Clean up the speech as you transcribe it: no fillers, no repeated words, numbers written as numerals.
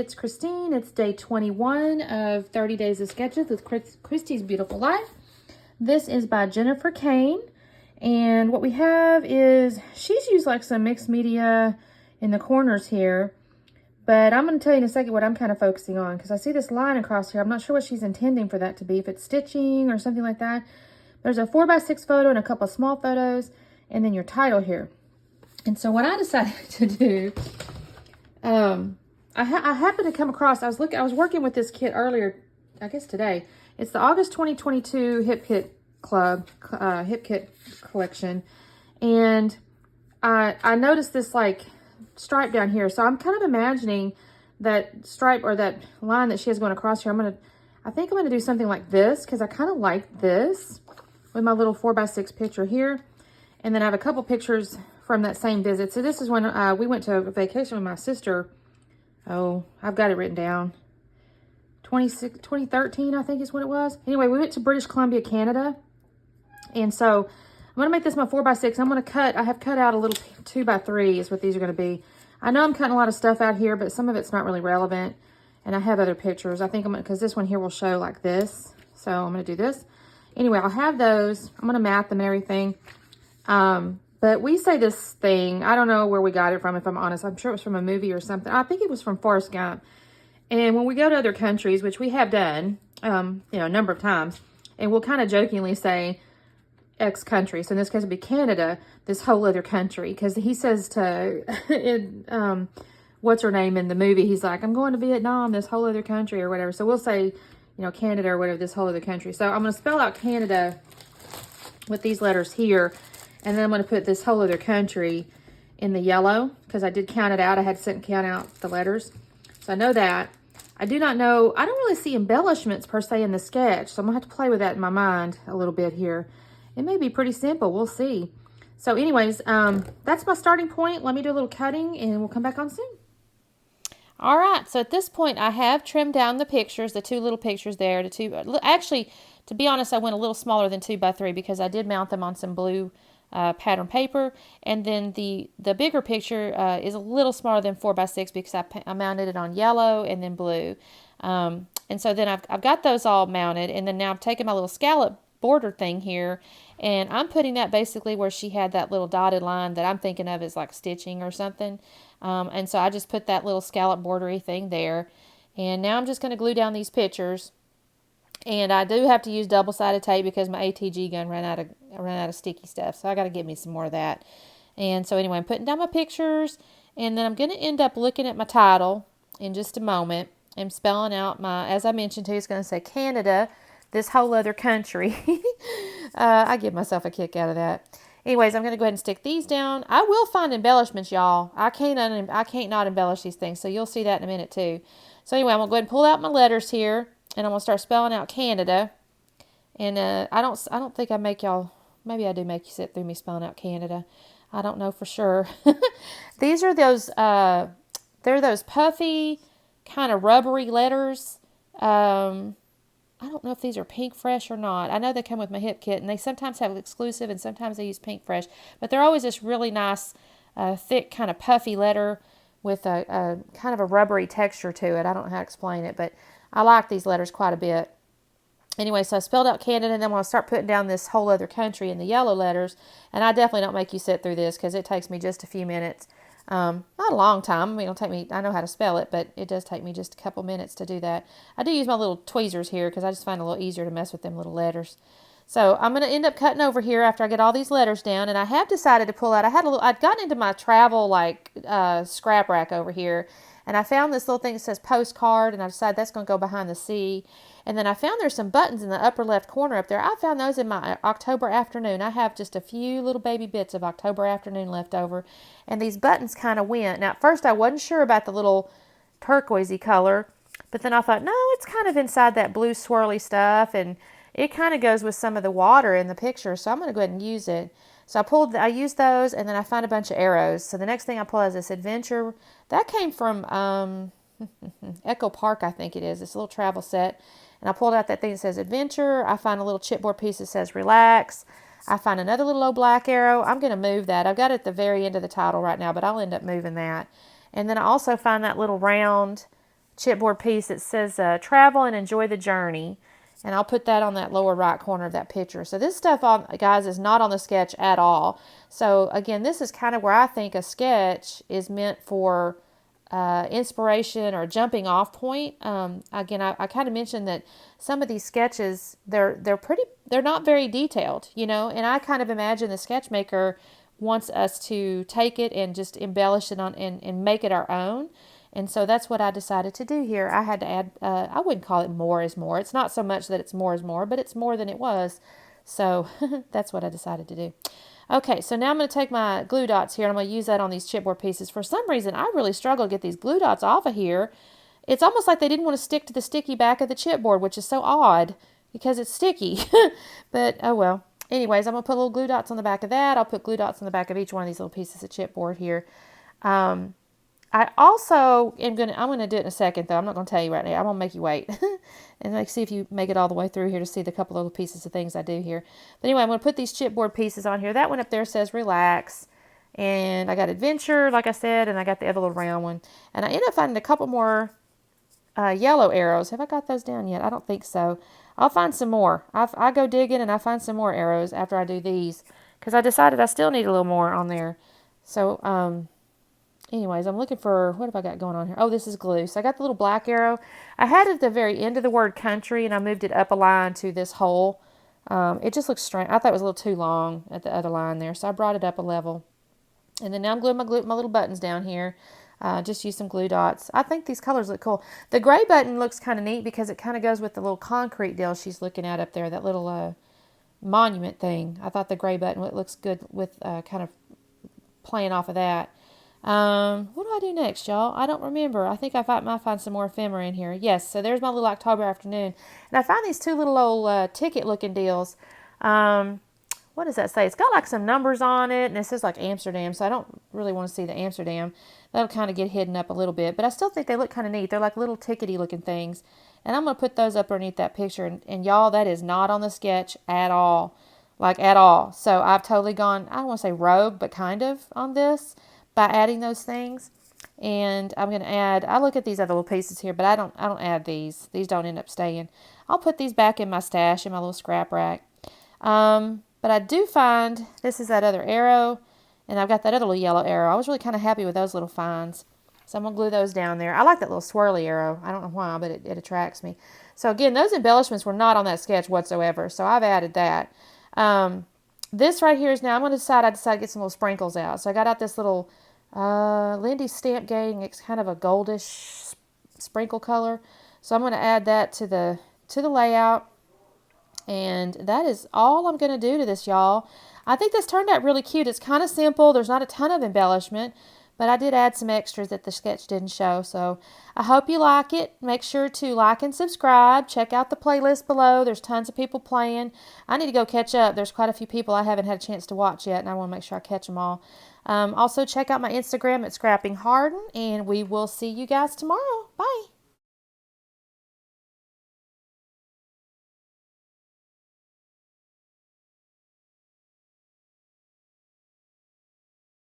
it's Christine. It's day 21 of 30 Days of Sketches with Christy's Beautiful Life. This is by Jennifer Kane. And what we have is, she's used like some mixed media in the corners here. But I'm going to tell you in a second what I'm kind of focusing on, because I see this line across here. I'm not sure what she's intending for that to be, if it's stitching or something like that. There's a 4x6 photo and a couple of small photos, and then your title here. And so what I decided to do, I happened to come across, I was working with this kit earlier, I guess today. It's the August 2022 Hip Kit Club, Hip Kit collection. And I noticed this like stripe down here. So I'm kind of imagining that stripe or that line that she has going across here. I think I'm going to do something like this, because I kind of like this with my little 4x6 picture here. And then I have a couple pictures from that same visit. So this is when we went to a vacation with my sister. Oh, I've got it written down. 2013, I think is what it was. Anyway, we went to British Columbia, Canada. And so I'm going to make this my 4x6. I'm going to cut, I have cut out a little 2x3 is what these are going to be. I know I'm cutting a lot of stuff out here, but some of it's not really relevant. And I have other pictures. I think I'm going to, because this one here will show like this. So I'm going to do this. Anyway, I'll have those. I'm going to mat them and everything. But we say this thing, I don't know where we got it from, if I'm honest. I'm sure it was from a movie or something. I think it was from Forrest Gump. And when we go to other countries, which we have done, a number of times, and we'll kind of jokingly say X country. So in this case, it'd be Canada, this whole other country. Because he says to, what's her name in the movie? He's like, I'm going to Vietnam, this whole other country or whatever. So we'll say, Canada or whatever, this whole other country. So I'm going to spell out Canada with these letters here. And then I'm going to put this whole other country in the yellow, because I did count it out. I had to sit and count out the letters. So I know that. I do not know. I don't really see embellishments per se in the sketch. So I'm going to have to play with that in my mind a little bit here. It may be pretty simple. We'll see. So anyways, that's my starting point. Let me do a little cutting and we'll come back on soon. All right. So at this point, I have trimmed down the pictures, the two little pictures there. Actually, to be honest, I went a little smaller than 2x3 because I did mount them on some blue pattern paper, and then the bigger picture is a little smaller than 4x6 because I mounted it on yellow and then blue, and so then I've got those all mounted, and then now I'm taking my little scallop border thing here, and I'm putting that basically where she had that little dotted line that I'm thinking of as like stitching or something, and so I just put that little scallop bordery thing there, and now I'm just going to glue down these pictures. And I do have to use double-sided tape because my ATG gun ran out of sticky stuff. So I got to get me some more of that. And so anyway, I'm putting down my pictures. And then I'm going to end up looking at my title in just a moment. I'm spelling out as I mentioned to you, it's going to say Canada, this whole other country. I give myself a kick out of that. Anyways, I'm going to go ahead and stick these down. I will find embellishments, y'all. I can't not embellish these things. So you'll see that in a minute too. So anyway, I'm going to go ahead and pull out my letters here. And I'm going to start spelling out Canada. And I don't think I make y'all, maybe I do make you sit through me spelling out Canada. I don't know for sure. These are those, they're those puffy, kind of rubbery letters. I don't know if these are Pink Fresh or not. I know they come with my hip kit, and they sometimes have exclusive, and sometimes they use Pink Fresh. But they're always this really nice, thick, kind of puffy letter with a kind of a rubbery texture to it. I don't know how to explain it, but I like these letters quite a bit. Anyway, so I spelled out Canada, and then I'm going to start putting down this whole other country in the yellow letters. And I definitely don't make you sit through this because it takes me just a few minutes. Not a long time. I mean, it'll take me, I know how to spell it, but it does take me just a couple minutes to do that. I do use my little tweezers here because I just find it a little easier to mess with them little letters. So I'm going to end up cutting over here after I get all these letters down. And I have decided to pull out, I'd gotten into my travel scrap rack over here. And I found this little thing that says postcard, and I decided that's going to go behind the C. And then I found there's some buttons in the upper left corner up there. I found those in my October afternoon. I have just a few little baby bits of October afternoon left over. And these buttons kind of went. Now, at first I wasn't sure about the little turquoisey color, but then I thought, no, it's kind of inside that blue swirly stuff, and it kind of goes with some of the water in the picture, so I'm going to go ahead and use it. So I used those, and then I found a bunch of arrows. So the next thing I pull is this adventure. That came from Echo Park, I think it is. This little travel set. And I pulled out that thing that says adventure. I find a little chipboard piece that says relax. I find another little old black arrow. I'm going to move that. I've got it at the very end of the title right now, but I'll end up moving that. And then I also find that little round chipboard piece that says travel and enjoy the journey. And I'll put that on that lower right corner of that picture. So this stuff, guys, is not on the sketch at all. So again, this is kind of where I think a sketch is meant for inspiration or jumping off point. Again, I kind of mentioned that some of these sketches, they're not very detailed, you know, and I kind of imagine the sketch maker wants us to take it and just embellish it on and make it our own. And so that's what I decided to do here. I had to add, I wouldn't call it more is more. It's not so much that it's more is more, but it's more than it was. So that's what I decided to do. Okay, so now I'm going to take my glue dots here and I'm going to use that on these chipboard pieces. For some reason, I really struggle to get these glue dots off of here. It's almost like they didn't want to stick to the sticky back of the chipboard, which is so odd because it's sticky. But, oh well. Anyways, I'm going to put little glue dots on the back of that. I'll put glue dots on the back of each one of these little pieces of chipboard here. I also I'm going to do it in a second, though. I'm not going to tell you right now. I'm going to make you wait. And see if you make it all the way through here to see the couple little pieces of things I do here. But anyway, I'm going to put these chipboard pieces on here. That one up there says relax. And I got adventure, like I said, and I got the other little round one. And I ended up finding a couple more yellow arrows. Have I got those down yet? I don't think so. I'll find some more. I go digging and I find some more arrows after I do these. Because I decided I still need a little more on there. So, anyways, I'm looking for, what have I got going on here? Oh, this is glue. So I got the little black arrow. I had it at the very end of the word country, and I moved it up a line to this hole. It just looks strange. I thought it was a little too long at the other line there, so I brought it up a level. And then now I'm gluing my little buttons down here. Just use some glue dots. I think these colors look cool. The gray button looks kind of neat because it kind of goes with the little concrete deal she's looking at up there, that little monument thing. I thought the gray button looks good with kind of playing off of that. What do I do next, y'all? I don't remember. I think I might find some more ephemera in here. Yes, so there's my little October afternoon. And I found these two little old ticket looking deals. What does that say? It's got like some numbers on it, and it says like Amsterdam, so I don't really want to see the Amsterdam. That'll kind of get hidden up a little bit, but I still think they look kind of neat. They're like little tickety looking things. And I'm going to put those up underneath that picture. And y'all, that is not on the sketch at all. Like at all. So I've totally gone, I don't want to say rogue, but kind of on this by adding those things. And I'm going to add, I look at these other little pieces here, but I don't add these. These don't end up staying. I'll put these back in my stash in my little scrap rack. But I do find, this is that other arrow, and I've got that other little yellow arrow. I was really kind of happy with those little finds. So I'm going to glue those down there. I like that little swirly arrow. I don't know why, but it attracts me. So again, those embellishments were not on that sketch whatsoever, so I've added that. This right here is now, I decided to get some little sprinkles out. So I got out this little Lindy Stamp Gang. It's kind of a goldish sprinkle color. So I'm going to add that to the layout. And that is all I'm going to do to this, y'all. I think this turned out really cute. It's kind of simple. There's not a ton of embellishment, but I did add some extras that the sketch didn't show. So I hope you like it. Make sure to like and subscribe. Check out the playlist below. There's tons of people playing. I need to go catch up. There's quite a few people I haven't had a chance to watch yet, and I want to make sure I catch them all. Also, check out my Instagram at Scrapping Hardin, and we will see you guys tomorrow. Bye.